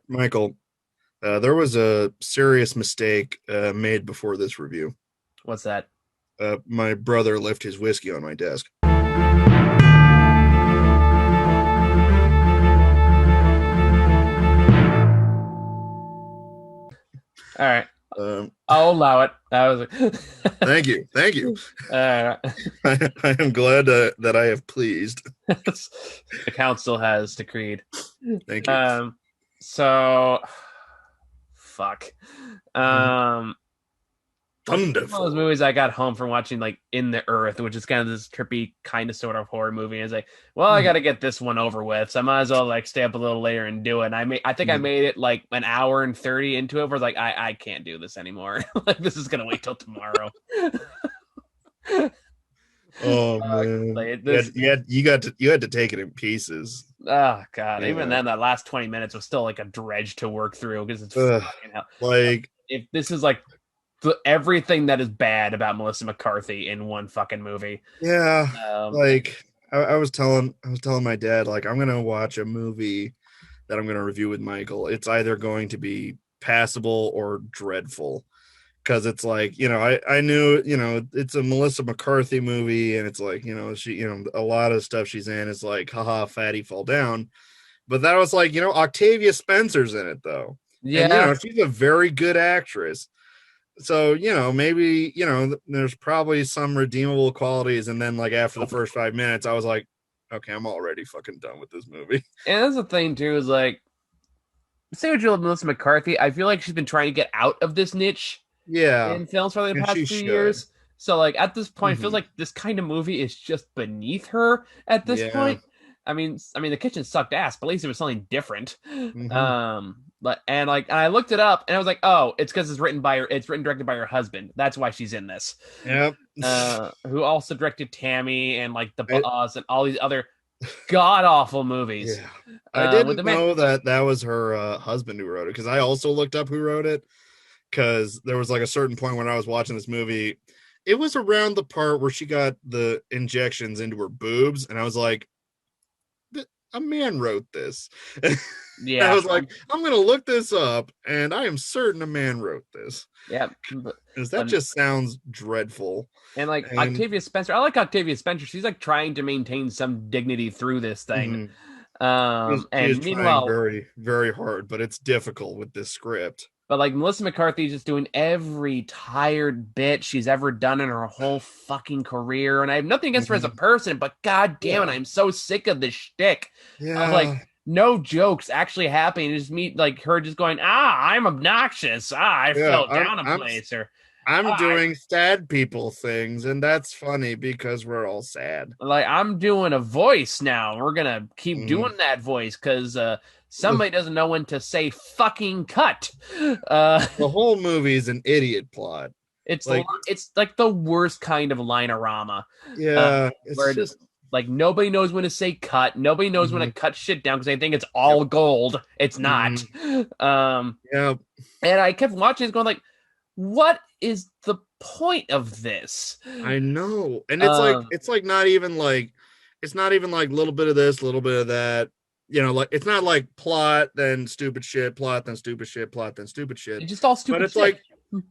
Michael, there was a serious mistake made before this review. What's that? My brother left his whiskey on my desk. All right, Um, I'll allow it. That was Thank you, thank you. uh, I am glad that I have pleased. the council has decreed. Thank you. Um, so fuck. Mhm. Um, like this is one of those Thunderful. movies I got home from watching, like In the Earth, which is kind of this trippy, kind of sort of horror movie. And it's like, well, I got to Mhm. get this one over with, so I might as well like stay up a little later and do it. And I think I made it like an hour and 30 into it. Where I was like, I can't do this anymore. Like this is gonna wait till tomorrow. Oh man, Like this, you had to take it in pieces. oh god. Even Yeah. then, that last 20 minutes was still like a dredge to work through because it's Ugh. fucking hell. Like If this is like everything that is bad about Melissa McCarthy in one fucking movie. yeah, And like I was telling my dad like I'm gonna watch a movie that I'm gonna review with Michael. It's either going to be passable or dreadful. Because it's like, I knew, it's a Melissa McCarthy movie, and it's like, she, a lot of stuff she's in is like, haha, fatty fall down. But that was like, Octavia Spencer's in it though. And yeah, she's a very good actress. So, maybe, there's probably some redeemable qualities. And then like after the first 5 minutes, I was like, okay, I'm already fucking done with this movie. and that's the thing too is like, say what you love Melissa McCarthy, I feel like she's been trying to get out of this niche Yeah. in films for like the And she past few should. years. So like at this point, it feels Hmm. like this kind of movie is just beneath her at this Yeah. point. I mean, the kitchen sucked ass, but at least it was something different. Hmm. And I looked it up, and I was like, oh, it's because it's written directed by her husband. That's why she's in this. Yep. Who also directed Tammy and like The I, Boss and all these other god awful movies. Yeah. I With the didn't man, know that was her husband who wrote it because I also looked up who wrote it because there was like a certain point when I was watching this movie. It was around the part where she got the injections into her boobs, and I was like, a man wrote this. I yeah, was like, I'm going to look this up, and I am certain a man wrote this yeah, but, because that but just sounds dreadful. and like And Octavia Spencer, I like Octavia Spencer. She's like trying to maintain some dignity through this thing. mhm, she is And trying meanwhile, very, very hard, but it's difficult with this script. but like Melissa McCarthy is just doing every tired bit she's ever done in her whole fucking career. And I have nothing against her as a Mhm. person, but god damn it, Yeah. I'm so sick of this shtick of like Yeah. no jokes actually happening. Just me like her just going, I'm obnoxious. I Yeah, fell down a place, or I'm I doing sad people things, and that's funny because we're all sad. like I'm doing a voice now. We're gonna keep Mm. doing that voice because somebody doesn't know when to say fucking cut. Uh, The whole movie is an idiot plot. it's Like, it's like the worst kind of linorama, uh, yeah, it's where just. like nobody knows when to say cut. Nobody knows when to Mhm. cut shit down because they think it's Yep. all gold. It's not. Mhm. Um, Yep. and I kept watching it, going like, what is the point of this? I know, and Um, it's not even like a little bit of this, a little bit of that. Like it's not like plot then stupid shit, plot then stupid shit, plot then stupid shit. it's just all But stupid it's shit. like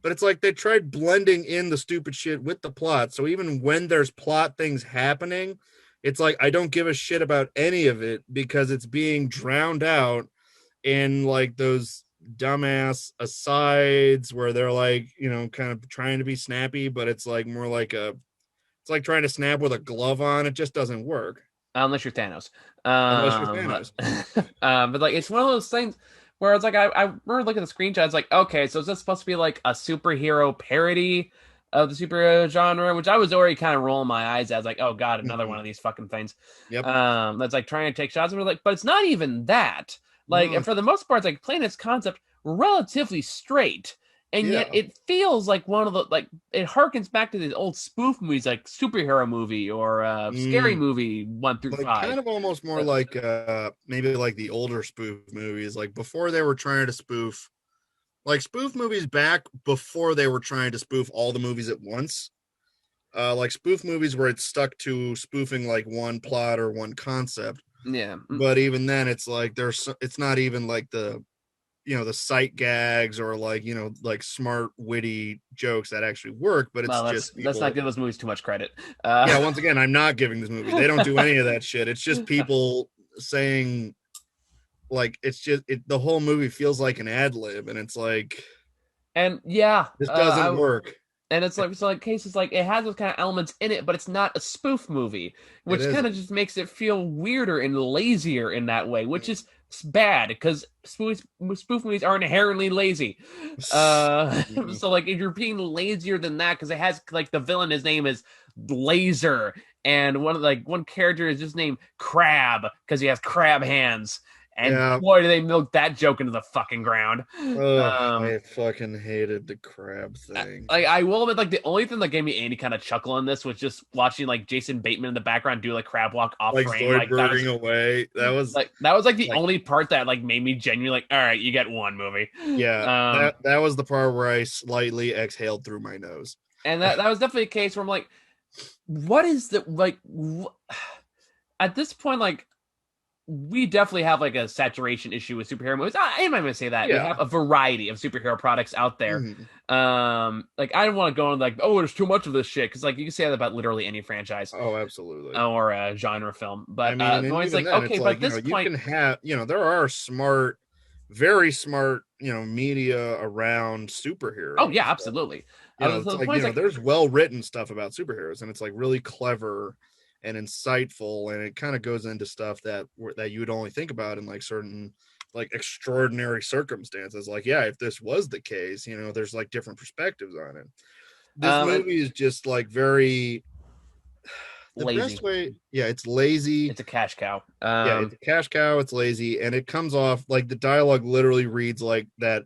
But it's like they tried blending in the stupid shit with the plot. So even when there's plot things happening, it's like I don't give a shit about any of it because it's being drowned out in like those dumbass asides where they're like, kind of trying to be snappy, but it's like more like it's like trying to snap with a glove on. It just doesn't work Unless you're Thanos. unless you're Um, Thanos. but like it's one of those things where it's like I remember looking at the screenshot. It's like, okay, so is this supposed to be like a superhero parody of the superhero genre? Which I was already kind of rolling my eyes at. I was like, oh god, another one Mhm. of these fucking things. Yep. That's like trying to take shots. And we're like, but it's not even that. Like, No. and for the most part, it's like playing its concept relatively straight. And yet Yeah. it feels like one of the like it harkens back to these old spoof movies like superhero movie or scary Mm. movie one through Like five. kind of almost more Uh, like maybe like the older spoof movies, like before they were trying to spoof like spoof movies back before they were trying to spoof all the movies at once. Like spoof movies where it's stuck to spoofing like one plot or one concept. yeah. But even then it's like it's not even like the sight gags or like, like smart, witty jokes that actually work, but it's Well, just let's people. not give those movies too much credit. Yeah, once again, I'm not giving this movie. They don't do any of that shit. It's just people saying, like, the whole movie feels like an ad lib, and it's like, And yeah, this doesn't work. and it's like cases like it has those kind of elements in it, but it's not a spoof movie, It which kind of isn't. just makes it feel weirder and lazier in that way, which is bad because spoof movies are inherently lazy. Mhm. So like if you're being lazier than that, because it has like the villain, his name is Laser, and one character is just named Crab because he has crab hands. And Yeah. boy, do they milk that joke into the fucking ground. Oh, I fucking hated the crab thing. I will admit, like the only thing that gave me any kind of chuckle in this was just watching like Jason Bateman in the background do like crab walk off Like frame. Like Zoidberging away. That was like the like, only part that like made me genuinely like, all right, you get one movie. yeah. That was the part where I slightly exhaled through my nose. And that was definitely a case where I'm like, what is the like? At this point, like we definitely have like a saturation issue with superhero movies. I'm not gonna say that. We have a variety of superhero products out there. Like I don't want to go on like, oh, there's too much of this shit, because like you can say that about literally any franchise. Oh, absolutely. Or a genre film. But I mean, it's like, then, okay, it's but at this you point, can have, there are smart, very smart, media around superheroes. oh yeah, absolutely. It's like, there's well-written stuff about superheroes, and it's like really clever and insightful, and it kind of goes into stuff that you would only think about in like certain like extraordinary circumstances. Like, yeah, if this was the case, there's like different perspectives on it. This movie is just like very lazy. Best way, yeah, it's lazy. It's a cash cow. Yeah, it's a cash cow. It's lazy, and it comes off like the dialogue literally reads like that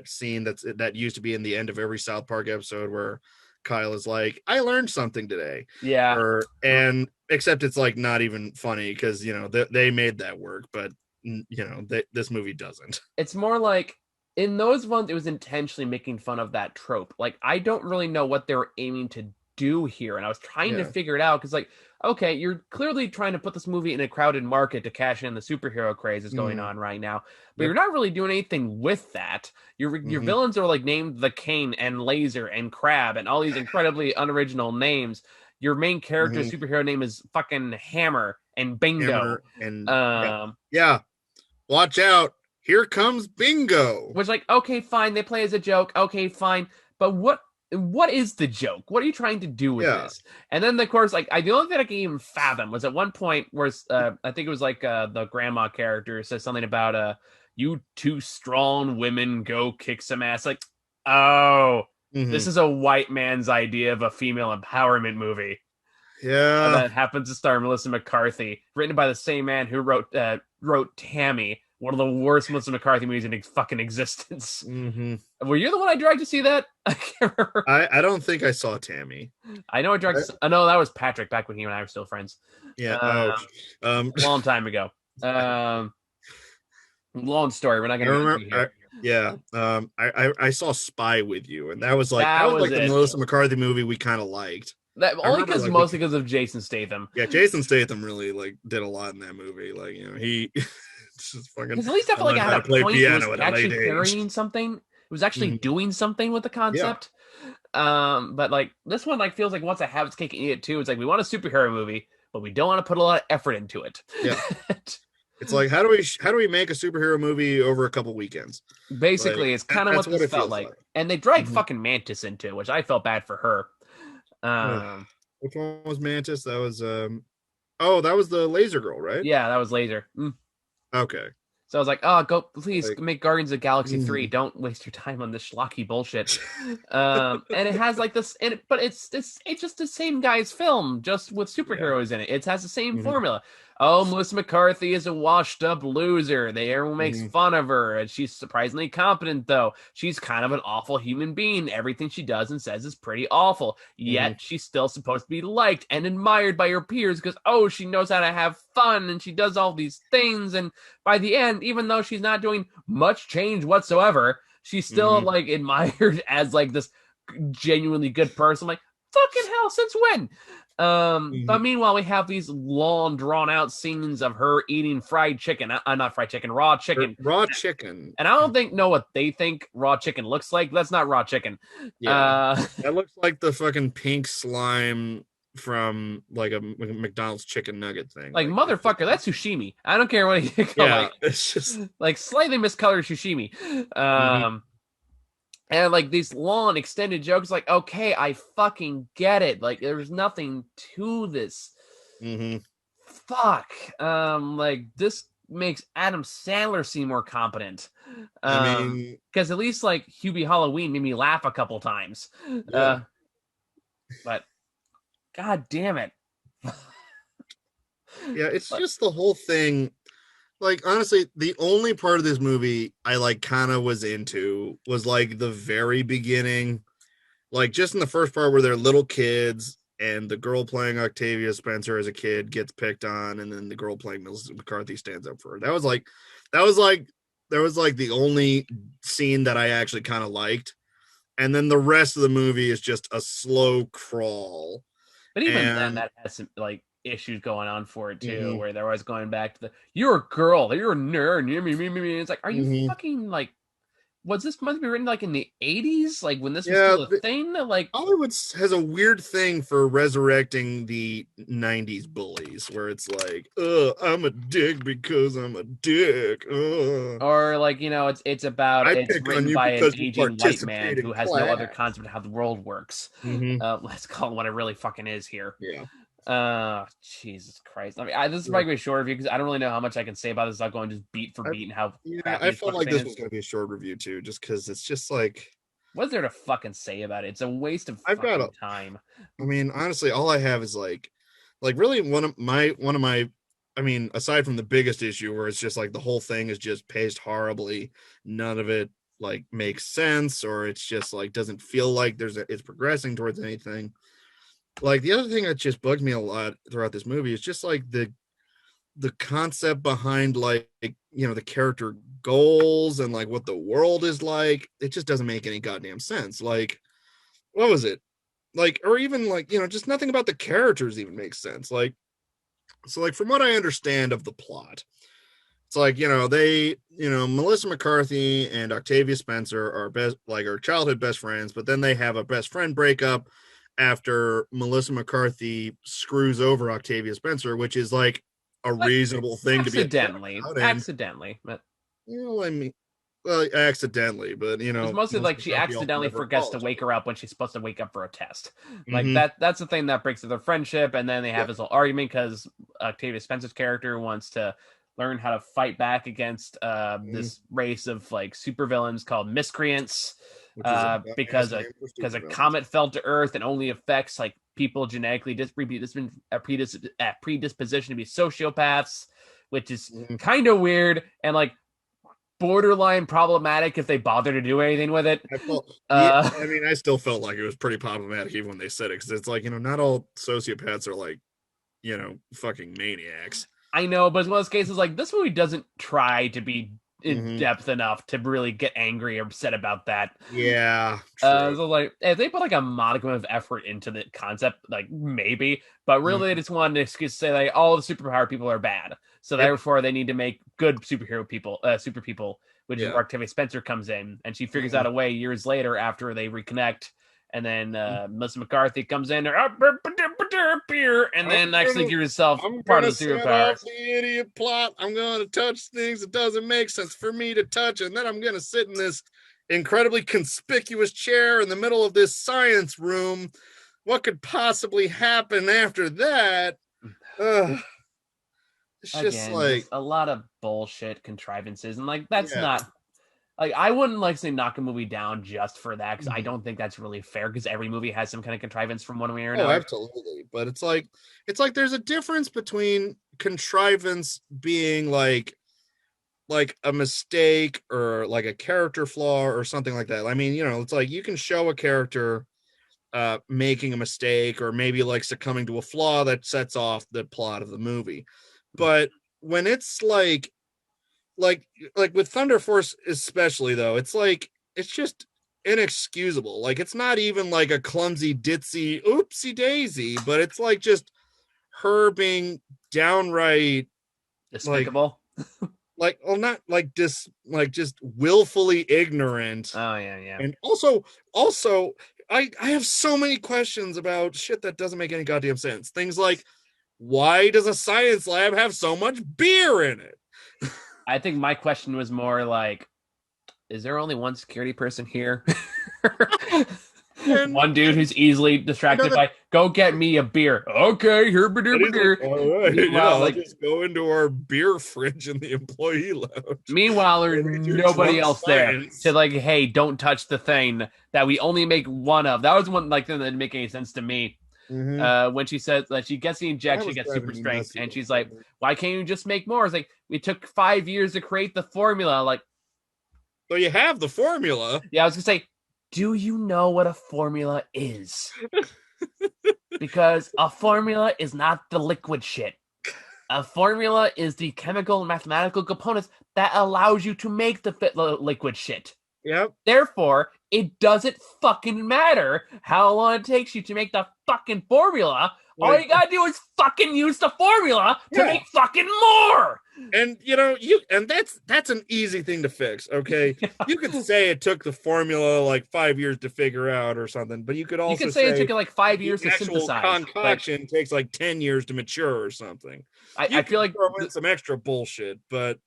scene that used to be in the end of every South Park episode where Kyle is like, I learned something today. Yeah. And except it's like not even funny because, they made that work, but, this movie doesn't. It's more like in those ones, it was intentionally making fun of that trope. Like, I don't really know what they were aiming to do here. And I was trying to figure it out because, like, okay, you're clearly trying to put this movie in a crowded market to cash in the superhero craze that's going on right now, but you're not really doing anything with that. Your villains are like named the Cane and Laser and Crab and all these incredibly unoriginal names. Your main character superhero name is fucking Hammer and Bingo. And yeah, watch out. Here comes Bingo. Which, like, okay, fine, they play as a joke. Okay, fine, but what is the joke? What are you trying to do with this? And then, of course, like the only thing I can even fathom was at one point where I think it was like the grandma character says something about you two strong women go kick some ass. Like, oh, this is a white man's idea of a female empowerment movie. Yeah, and that happens to star Melissa McCarthy, written by the same man who wrote Tammy, one of the worst Melissa McCarthy movies in fucking existence. Were you the one I dragged to see that? I can't remember. I don't think I saw Tammy. I know I dragged. No, that was Patrick back when he and I were still friends. Yeah, long time ago. Long story. We're not going to remember. Yeah, I saw Spy with you, and that was like the Melissa McCarthy movie we kind of liked. That only because mostly because of Jason Statham. Yeah, Jason Statham really like did a lot in that movie. Like, he just fucking. Because at least I feel like I had a point. It was actually carrying something. It was actually doing something with the concept. Yeah. But like this one, like feels like once I have its cake and eat it too. It's like we want a superhero movie, but we don't want to put a lot of effort into it. Yeah. It's like how do we make a superhero movie over a couple weekends? Basically, like, it's kind of what this felt like. And they dragged fucking Mantis into it, which I felt bad for her. Which one was Mantis? That was that was the Laser Girl, right? Yeah, that was Laser. Okay. So I was like, oh, go please make Guardians of the Galaxy 3. Don't waste your time on this schlocky bullshit. And it has like this, but it's just the same guy's film, just with superheroes in it. It has the same formula. Oh, Melissa McCarthy is a washed-up loser. Everyone makes fun of her, and she's surprisingly competent, though. She's kind of an awful human being. Everything she does and says is pretty awful. Yet she's still supposed to be liked and admired by her peers because, she knows how to have fun, and she does all these things. And by the end, even though she's not doing much change whatsoever, she's still, like, admired as, like, this genuinely good person. Like, fucking hell, since when? But meanwhile, we have these long, drawn out scenes of her eating fried chicken. Not fried chicken, raw chicken. Raw chicken. And I don't know what they think raw chicken looks like. That's not raw chicken. Yeah, that looks like the fucking pink slime from like a McDonald's chicken nugget thing. Like motherfucker, that's sushimi. I don't care what you call yeah, it's just like slightly miscolored sushimi. And like these long extended jokes, like, okay, I fucking get it. Like there's nothing to this. Fuck. Like this makes Adam Sandler seem more competent. I mean, because at least like Hubie Halloween made me laugh a couple times. Yeah. But god damn it. Yeah, it's just the whole thing. Like honestly, the only part of this movie I like kind of was into was like the very beginning, like just in the first part where they're little kids and the girl playing Octavia Spencer as a kid gets picked on, and then the girl playing Melissa McCarthy stands up for her. That was like the only scene that I actually kind of liked, and then the rest of the movie is just a slow crawl. But even then, that has some like issues going on for it too, where they're always going back to the "you're a girl, you're a nerd." It's like, are you fucking like? Was this supposed to be written like in the 80s, like when this was still a thing? Like Hollywood has a weird thing for resurrecting the 90s bullies, where it's like, I'm a dick because I'm a dick. Or like, you know, it's about it's written by an aging white man who has no other concept of how the world works. Let's call it what it really fucking is here. Jesus Christ. I mean, this is probably a short review because I don't really know how much I can say about this without going just beat for beat and how I felt like this was going to be a short review too, just because it's just like, what's there to fucking say about it? It's a waste of time. I mean, honestly, all I have is like really one of my I mean, aside from the biggest issue where it's just like the whole thing is just paced horribly, none of it like makes sense, or it's just like doesn't feel like it's progressing towards anything. Like the other thing that just bugged me a lot throughout this movie is just like the concept behind like, you know, the character goals and like what the world is like. It just doesn't make any goddamn sense. Like, what was it? Like, or even like, you know, just nothing about the characters even makes sense. Like, so like from what I understand of the plot, it's like, you know, Melissa McCarthy and Octavia Spencer are childhood best friends, but then they have a best friend breakup after Melissa McCarthy screws over Octavia Spencer, which is like a reasonable thing to be accidentally, but you know, I mean, well, accidentally, but you know, it's mostly like she accidentally forgets to wake her up when she's supposed to wake up for a test. Like that's the thing that breaks their friendship, and then they have this little argument because Octavia Spencer's character wants to learn how to fight back against this race of like supervillains called miscreants. Because a comet fell to Earth and only affects like people genetically predisposition to be sociopaths, which is kind of weird and like borderline problematic if they bother to do anything with it. I mean, I still felt like it was pretty problematic even when they said it, because it's like, you know, not all sociopaths are like, you know, fucking maniacs. I know, but it's one of those cases like this movie doesn't try to be in depth enough to really get angry or upset about that. Yeah. So like if they put like a modicum of effort into the concept, like maybe, but really they just wanted to say like all the superpower people are bad. So therefore they need to make good super people, which is where Octavia Spencer comes in, and she figures out a way years later after they reconnect. And then Melissa McCarthy comes in, and then actually give yourself part of the superpowers. The idiot plot. I'm going to touch things that doesn't make sense for me to touch, and then I'm going to sit in this incredibly conspicuous chair in the middle of this science room. What could possibly happen after that? It's just like a lot of bullshit contrivances, and like that's not. Like I wouldn't like say knock a movie down just for that, because I don't think that's really fair, because every movie has some kind of contrivance from one way or another. Oh, absolutely. But it's like there's a difference between contrivance being like a mistake or like a character flaw or something like that. I mean, you know, it's like you can show a character making a mistake or maybe like succumbing to a flaw that sets off the plot of the movie. But when it's like with Thunder Force especially, though, it's like it's just inexcusable. Like it's not even like a clumsy ditzy oopsie daisy, but it's like just her being downright like Despicable. well not like just willfully ignorant. Oh yeah, yeah. And also I have so many questions about shit that doesn't make any goddamn sense. Things like, why does a science lab have so much beer in it? I think my question was more like, is there only one security person here? And One dude who's easily distracted that, by, go get me a beer. Okay, here, he's like, all right, yeah, Meanwhile, I'll like, just go into our beer fridge in the employee lounge. there's Read your nobody drunk else there to science. like, hey, don't touch the thing that we only make one of. That was one like thing that didn't make any sense to me. When she says that she gets the That injection, was gets driving super me strength, nuts. and she's like, "Why can't you just make more?" It's like, we took 5 years to create the formula. Like, So you have the formula. yeah, I was gonna say, do you know what a formula is? Because a formula is not the liquid shit. A formula is the chemical and mathematical components that allows you to make the liquid shit. Yep. Therefore, it doesn't fucking matter how long it takes you to make the fucking formula. All you gotta do is fucking use the formula to make fucking more. And that's an easy thing to fix. Okay, you could say it took the formula like 5 years to figure out or something, but you could also say it took like 5 years the to actual synthesize. concoction takes like 10 years to mature or something. I feel like throw in some extra bullshit, but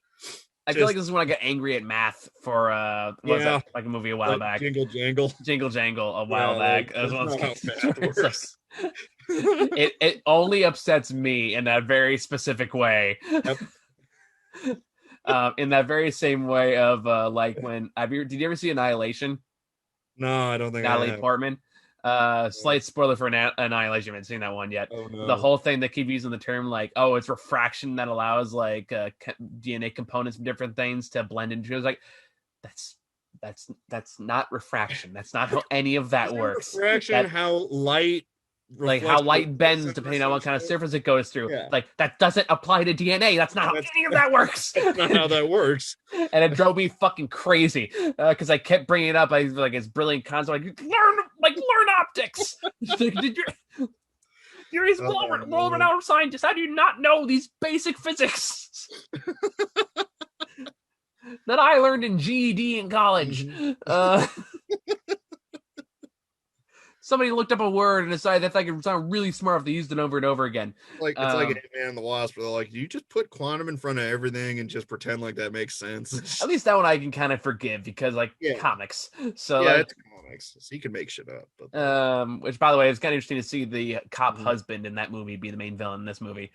I feel like this is when I got angry at math for that like a movie a while like back. Jingle Jangle. Jingle Jangle a while back. That's not how math works. It only upsets me in that very specific way. Yep. In that very same way of like when did you ever see Annihilation? No, I don't think Natalie I have. Portman. Slight spoiler for Annihilation. I haven't seen that one yet. Oh, no. The whole thing they keep using the term like, oh, it's refraction that allows like DNA components from different things to blend into. It was like, that's not refraction. That's not how any of that works. Refraction, how light. Like how light bends depending on what kind of surface it goes through. Yeah. Like that doesn't apply to DNA. That's not how any of that works. That's not how that works. And it drove me fucking crazy because I kept bringing it up. I like it's brilliant concept. Learn optics. You're a world-renowned scientist. How do you not know these basic physics that I learned in GED in college? Somebody looked up a word and decided that they could sound really smart if they used it over and over again. Like it's like Ant-Man and the Wasp, where they're like, you just put quantum in front of everything and just pretend like that makes sense. At least that one I can kind of forgive because comics. So yeah, it's comics, so you can make shit up. But which by the way, it's kind of interesting to see the cop husband in that movie be the main villain in this movie.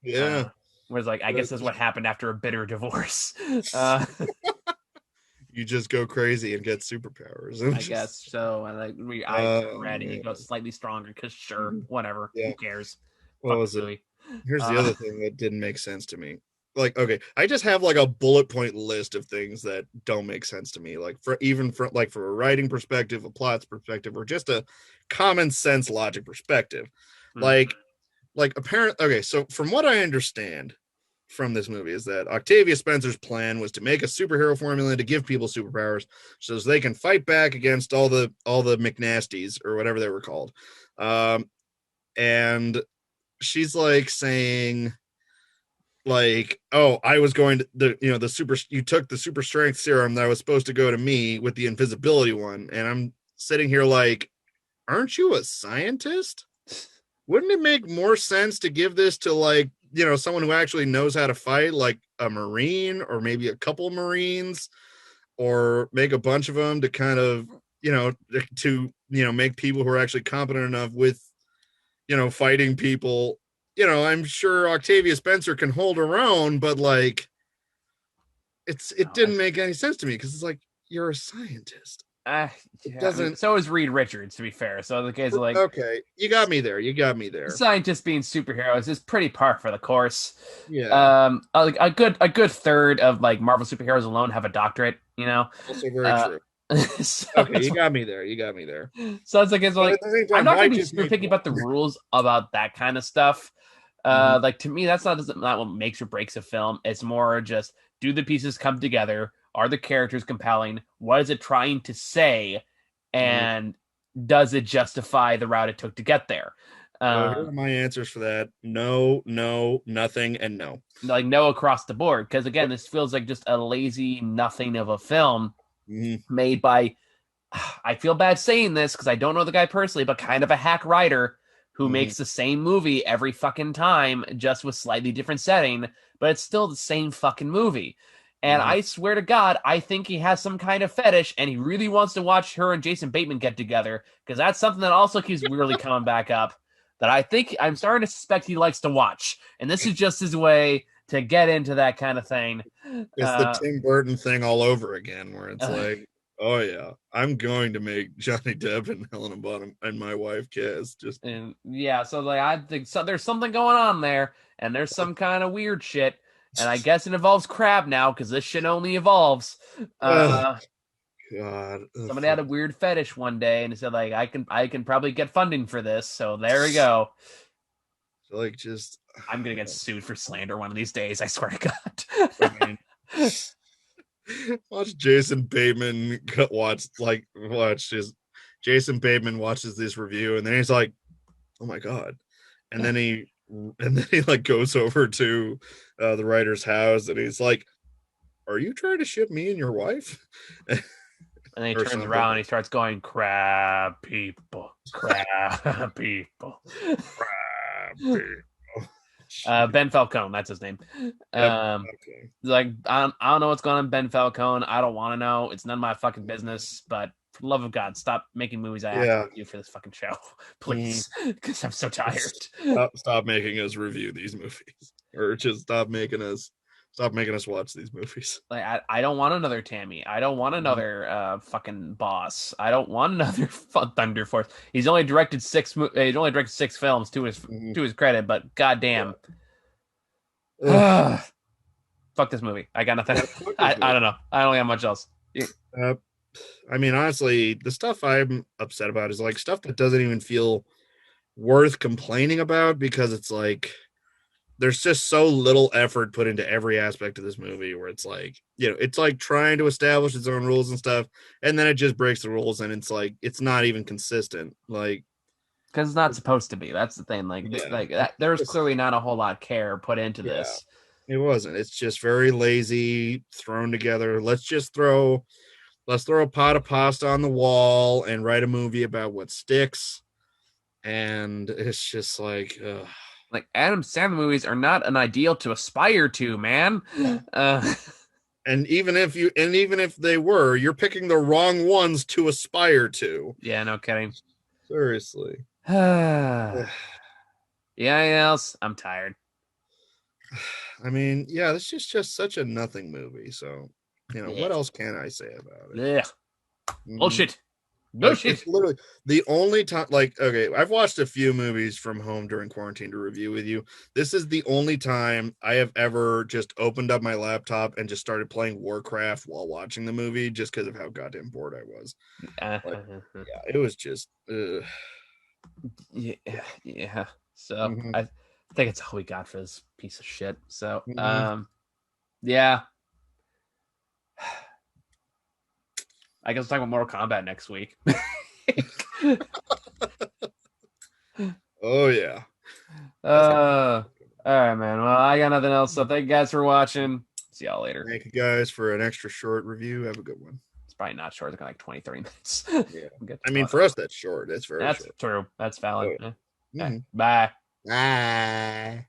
Yeah. Whereas I guess that's what happened after a bitter divorce. You just go crazy and get superpowers. I guess so. And I read it. He goes slightly stronger because whatever. Yeah. Who cares? What was it? Here's the other thing that didn't make sense to me. Like, okay, I just have like a bullet point list of things that don't make sense to me. Like for a writing perspective, a plot's perspective, or just a common sense logic perspective. Like apparently, okay, so from what I understand from this movie is that Octavia Spencer's plan was to make a superhero formula to give people superpowers so they can fight back against all the McNasties or whatever they were called. And she's like saying like, oh, I was going to you took the super strength serum that was supposed to go to me with the invisibility one. And I'm sitting here like, aren't you a scientist? Wouldn't it make more sense to give this to like, someone who actually knows how to fight, like a Marine or maybe a couple Marines, or make a bunch of them to kind of, make people who are actually competent enough with, fighting people. I'm sure Octavia Spencer can hold her own, but like, it didn't make any sense to me because it's like, you're a scientist. It doesn't. So is Reed Richards, to be fair. So the case of like, okay, you got me there. Scientists being superheroes is pretty par for the course. Yeah. A good third of like Marvel superheroes alone have a doctorate. Also very true. So okay, you got me there. So it's like I'm not gonna be super picky about the rules about that kind of stuff. Like to me, that's not what makes or breaks a film. It's more just, do the pieces come together? Are the characters compelling? What is it trying to say? Mhm. and does it justify the route it took to get there? So here Um, are my answers for that. No, no, nothing, and no. like no across the board, because again, Yep. this feels like just a lazy nothing of a film Hmm. made by, I feel bad saying this because I don't know the guy personally, but kind of a hack writer who Hmm. makes the same movie every fucking time, just with slightly different setting, but it's still the same fucking movie. And Hmm. I swear to God, I think he has some kind of fetish and he really wants to watch her and Jason Bateman get together because that's something that also keeps weirdly coming back up that I think I'm starting to suspect he likes to watch. And this is just his way to get into that kind of thing. It's the Uh, Tim Burton thing all over again, where it's like, oh yeah, I'm going to make Johnny Depp and Helena Bonham and my wife kiss. Just And yeah, so like I think so, there's something going on there, and there's some kind of weird shit, and I guess it involves crab now because this shit only evolves. oh Uh, god, oh, Somebody had a weird fetish one day, and he said like I can probably get funding for this, so there we go. like just I'm gonna get sued for slander one of these days. I swear to I God. mean, watch Jason Bateman watch his Jason Bateman watches this review and then he's like, oh my god, and then he like goes over to the writer's house and he's like, are you trying to ship me and your wife? And then he Or turns something around and like he starts going, crab people, crab people. that. Ben Falcone, that's his name. Yep. Um, Okay. like I don't know what's going on Ben Falcone. I don't want to know. It's none of my fucking business. But for the love of God, stop making movies I have to Yeah. review for this fucking show, Mhm. please, because I'm so tired. Stop making us review these movies, or just stop making us watch these movies. Like I don't want another Tammy. I don't want Mhm. another fucking boss. I don't want another Thunder Force. He's only directed he's only directed 6 films Mhm. to his credit, but goddamn, Ugh. fuck this movie. I got nothing. Yeah, fuck this I movie. don't know. I don't have much else. Uh, I mean, honestly, the stuff I'm upset about is like stuff that doesn't even feel worth complaining about because it's like there's just so little effort put into every aspect of this movie where it's like, it's like trying to establish its own rules and stuff, and then it just breaks the rules and it's like it's not even consistent. Like, Because it's not supposed to be. That's the thing. yeah, Like that, there's just, clearly not a whole lot of care put into yeah, this. it wasn't. It's just very lazy, thrown together. Let's throw a pot of pasta on the wall and write a movie about what sticks. And it's just like, Like Adam Sandler movies are not an ideal to aspire to, man. Uh, and even if they were, you're picking the wrong ones to aspire to. yeah, no kidding. Seriously. Yeah, else. I'm tired. I mean, yeah, this is just such a nothing movie. So, Yeah. what else can I say about it? Yeah. Mhm. Bullshit. Like, it's Bullshit. literally the only time, like, okay, I've watched a few movies from home during quarantine to review with you. This is the only time I have ever just opened up my laptop and just started playing Warcraft while watching the movie just because of how goddamn bored I was. Uh, Like, yeah, it was just, yeah. Yeah. So mhm, I think it's all we got for this piece of shit. So mhm. yeah. I guess we'll talk about Mortal Kombat next week. Oh, yeah. That's All right, man. Well, I got nothing else. So thank you guys for watching. See y'all later. Thank you guys for an extra short review. Have a good one. It's probably not short. It's like 20, 30 minutes. Yeah. Get I to mean, talk. for us, that's short. That's very That's short. true. That's valid. Oh, Yeah. yeah. Okay. Mhm. Bye. Bye.